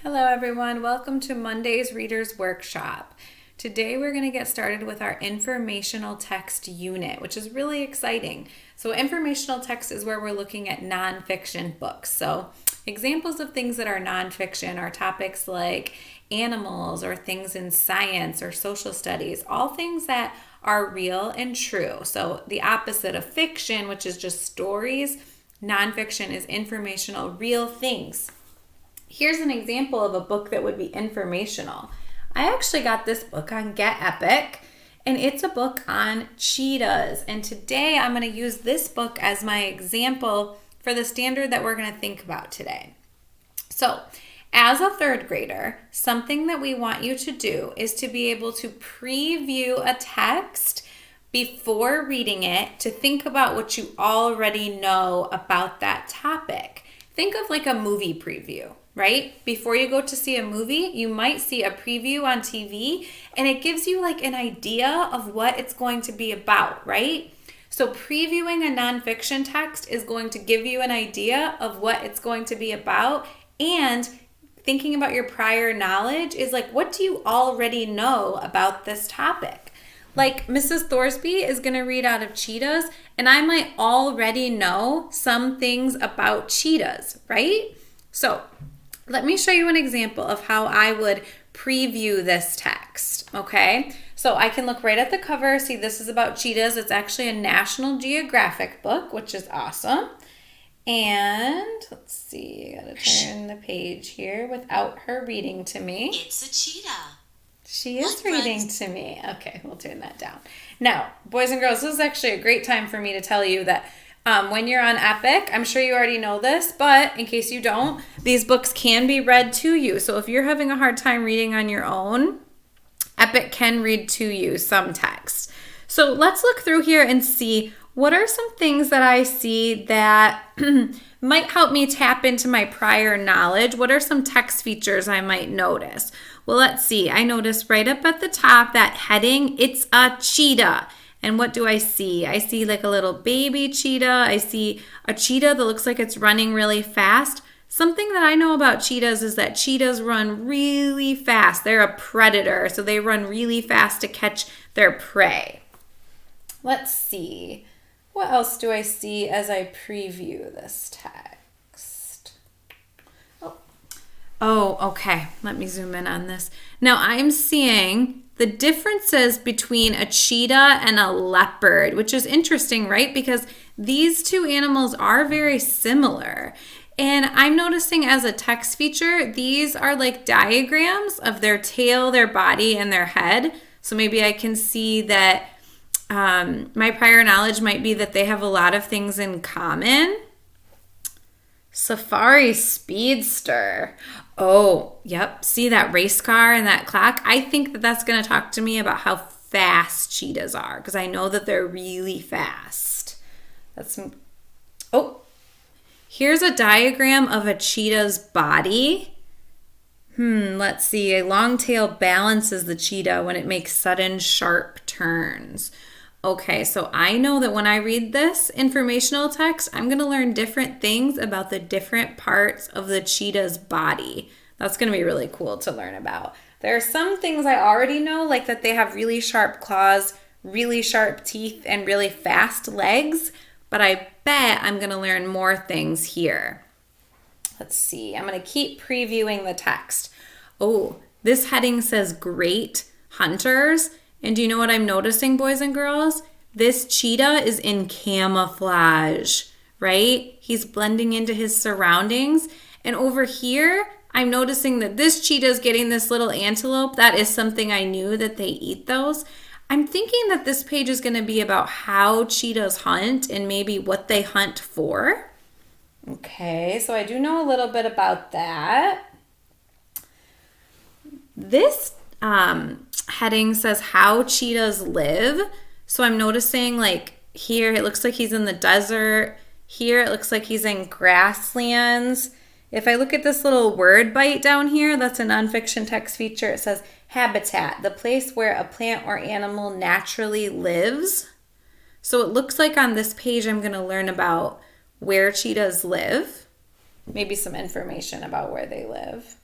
Hello everyone, welcome to Monday's Readers Workshop. Today we're going to get started with our informational text unit, which is really exciting. So informational text is where we're looking at nonfiction books. So examples of things that are nonfiction are topics like animals or things in science or social studies, all things that are real and true. So the opposite of fiction, which is just stories, nonfiction is informational, real things. Here's an example of a book that would be informational. I actually got this book on Get Epic, and it's a book on cheetahs. And today I'm going to use this book as my example for the standard that we're going to think about today. So, as a third grader, something that we want you to do is to be able to preview a text before reading it to think about what you already know about that topic. Think of like a movie preview. Right? Before you go to see a movie, you might see a preview on TV and it gives you like an idea of what it's going to be about, right? So previewing a nonfiction text is going to give you an idea of what it's going to be about, and thinking about your prior knowledge is like, what do you already know about this topic? Like Mrs. Thorsby is going to read out of cheetahs and I might already know some things about cheetahs, right? So let me show you an example of how I would preview this text, okay? So I can look right at the cover, see this is about cheetahs. It's actually a National Geographic book, which is awesome. And let's see, I gotta turn the page here without her reading to me. It's a cheetah. She is reading to me. Okay, we'll turn that down. Now, boys and girls, this is actually a great time for me to tell you that when you're on Epic, I'm sure you already know this, but in case you don't, these books can be read to you. So if you're having a hard time reading on your own, Epic can read to you some text. So let's look through here and see what are some things that I see that might help me tap into my prior knowledge. What are some text features I might notice? Well, let's see. I noticed right up at the top that heading, it's a cheetah. And what do I see? I see like a little baby cheetah. I see a cheetah that looks like it's running really fast. Something that I know about cheetahs is that cheetahs run really fast. They're a predator, so they run really fast to catch their prey. Let's see. What else do I see as I preview this text? Oh, okay. Let me zoom in on this. Now I'm seeing the differences between a cheetah and a leopard, which is interesting, right? Because these two animals are very similar. And I'm noticing as a text feature, these are like diagrams of their tail, their body, and their head. So maybe I can see that my prior knowledge might be that they have a lot of things in common. Safari Speedster. Oh, yep. See that race car and that clock? I think that that's going to talk to me about how fast cheetahs are because I know that they're really fast. Here's a diagram of a cheetah's body. Let's see. A long tail balances the cheetah when it makes sudden sharp turns. Okay, so I know that when I read this informational text, I'm going to learn different things about the different parts of the cheetah's body. That's going to be really cool to learn about. There are some things I already know, like that they have really sharp claws, really sharp teeth, and really fast legs, but I bet I'm going to learn more things here. Let's see. I'm going to keep previewing the text. Oh, this heading says Great Hunters. And do you know what I'm noticing, boys and girls? This cheetah is in camouflage, right? He's blending into his surroundings. And over here, I'm noticing that this cheetah is getting this little antelope. That is something I knew that they eat those. I'm thinking that this page is going to be about how cheetahs hunt and maybe what they hunt for. Okay, so I do know a little bit about that. This heading says how cheetahs live. So I'm noticing like here it looks like he's in the desert. Here it looks like he's in grasslands. If I look at this little word bite down here, that's a nonfiction text feature. It says habitat, the place where a plant or animal naturally lives. So it looks like on this page I'm going to learn about where cheetahs live. Maybe some information about where they live.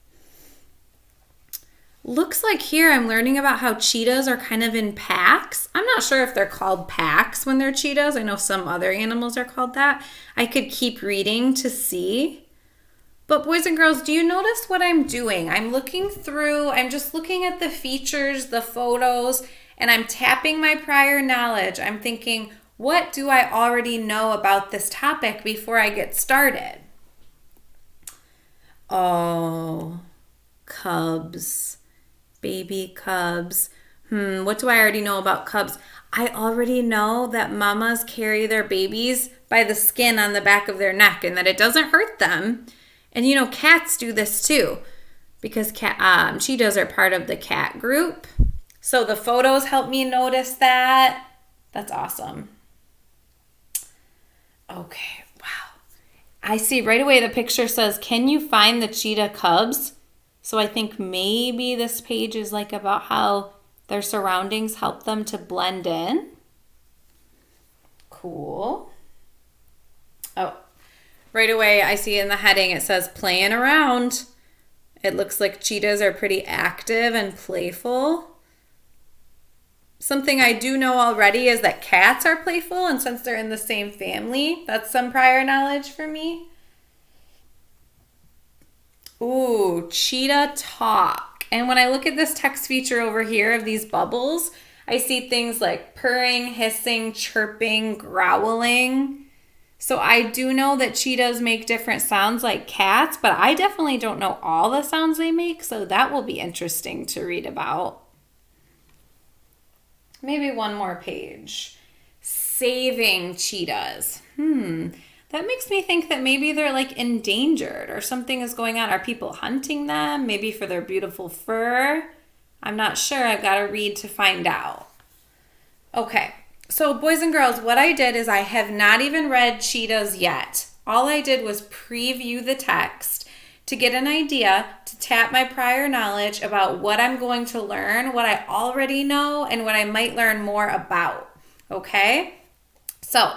Looks like here I'm learning about how cheetahs are kind of in packs. I'm not sure if they're called packs when they're cheetahs. I know some other animals are called that. I could keep reading to see. But boys and girls, do you notice what I'm doing? I'm looking through, I'm just looking at the features, the photos, and I'm tapping my prior knowledge. I'm thinking, what do I already know about this topic before I get started? Oh, cubs. Baby cubs. What do I already know about cubs? I already know that mamas carry their babies by the skin on the back of their neck and that it doesn't hurt them. And you know, cats do this too because cheetahs are part of the cat group. So the photos help me notice that. That's awesome. Okay, wow. I see right away the picture says, can you find the cheetah cubs? So I think maybe this page is like about how their surroundings help them to blend in. Cool. Oh, right away I see in the heading it says playing around. It looks like cheetahs are pretty active and playful. Something I do know already is that cats are playful, and since they're in the same family, that's some prior knowledge for me. Ooh, cheetah talk. And when I look at this text feature over here of these bubbles, I see things like purring, hissing, chirping, growling. So I do know that cheetahs make different sounds like cats, but I definitely don't know all the sounds they make, so that will be interesting to read about. Maybe one more page. Saving cheetahs. That makes me think that maybe they're like endangered or something is going on. Are people hunting them? Maybe for their beautiful fur? I'm not sure. I've got to read to find out. Okay, so boys and girls, what I did is I have not even read cheetahs yet. All I did was preview the text to get an idea, to tap my prior knowledge about what I'm going to learn, what I already know, and what I might learn more about. Okay? So,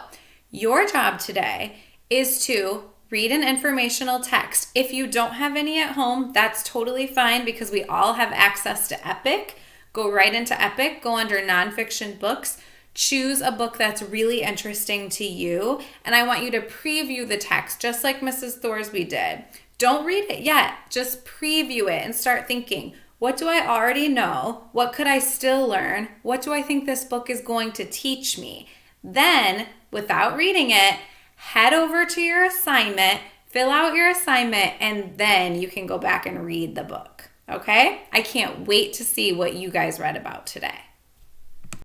your job today is to read an informational text. If you don't have any at home, that's totally fine because we all have access to Epic. Go right into Epic, go under nonfiction books, choose a book that's really interesting to you, and I want you to preview the text just like Mrs. Thorsby did. Don't read it yet, just preview it and start thinking, what do I already know? What could I still learn? What do I think this book is going to teach me? Then, without reading it, head over to your assignment, fill out your assignment, and then you can go back and read the book. Okay? I can't wait to see what you guys read about today.